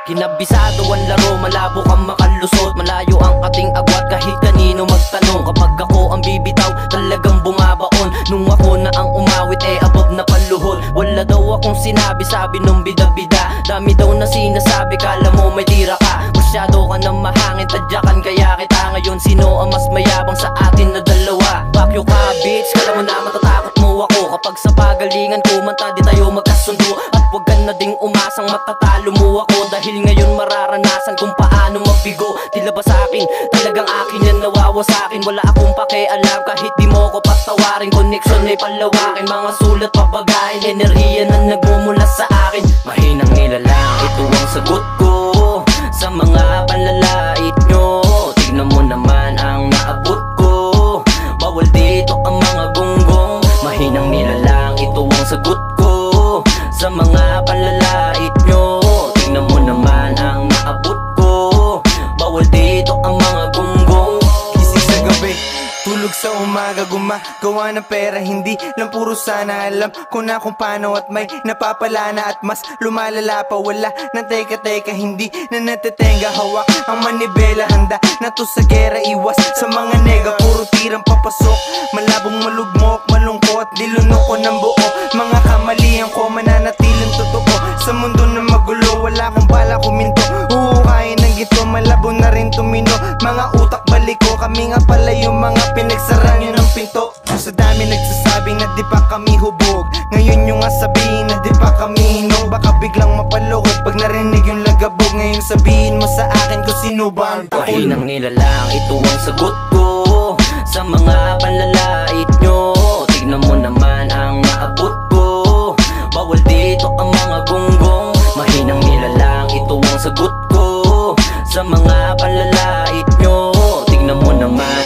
Kinabisado ang laro, malabo kang makalusot. Malayo ang ating agwat kahit kanino magtanong. Kapag ako ang bibitaw, talagang bumabaon. Nung ako na ang umawit, above na paluhod. Wala daw akong sinabi, sabi nung bida-bida. Dami daw na sinasabi, kala mo may tira ka. Masyado ka na mahangin, tadyakan kaya kita ngayon. Sino ang mas mayabang sa atin na dalawa? Bakyo ka bitch, kala mo na matatakot mo ako. Kapag sa pagalingan kumanta, di tayo magkasundo. At wag ka na ding umasang matatalo mo ako. Dahil ngayon mararanasan kung paano mabigo. Tila ba sa'kin, talagang akin yan nawawa sa'kin. Wala akong pakialam kahit di mo ko patawarin. Connection ay palawakin, mga sulat pabagain. Enerhiya na nagmumula sa akin. Mahinang nilalang, ito ang sagot ko sa mga panlalait nyo. Tignan mo naman ang naabot ko. Bawal dito ang mga gonggong. Mahinang nilalang, ito ang sagot ko sa mga panlalait nyo. Tignan mo naman ang naabot ko. Bawal dito ang mga gonggong. Gising sa gabi, tulog sa umaga, gumagawa ng pera. Hindi lang puro sana, alam ko na kung paano. At may napapala na at mas lumalala pa. Wala nang teka-teka, hindi na natetenga. Hawak ang manibela, handa na to sa gera. Iwas sa mga nega, puro tirang papasok. Malabong malugmok, malungkot, nilunok ko ng buo. Mga kamalian ko, mananatiling totoo. Sa mundo na magulo, wala akong bala kuminto. Huhukayin ng gito, malabo na rin tumino. Mga utak balik ko, kami nga pala yung mga pinagsara nyo ng pinto. Sa dami nagsasabing na di pa kami hubog, ngayon yung nga sabihin na di pa kami hinog. Baka biglang mapalukot pag narinig yung lagabog. Ngayon sabihin mo sa akin kung sino ba ang pakulo. Mahinang nilalang, ito ang sagot ko sa mga panlalait nyo. Tignan mo naman ang naabot ko. Bawal dito ang mga gonggong. Mahinang nilalang, ito ang sagot ko sa mga panlalait nyo. Tignan mo naman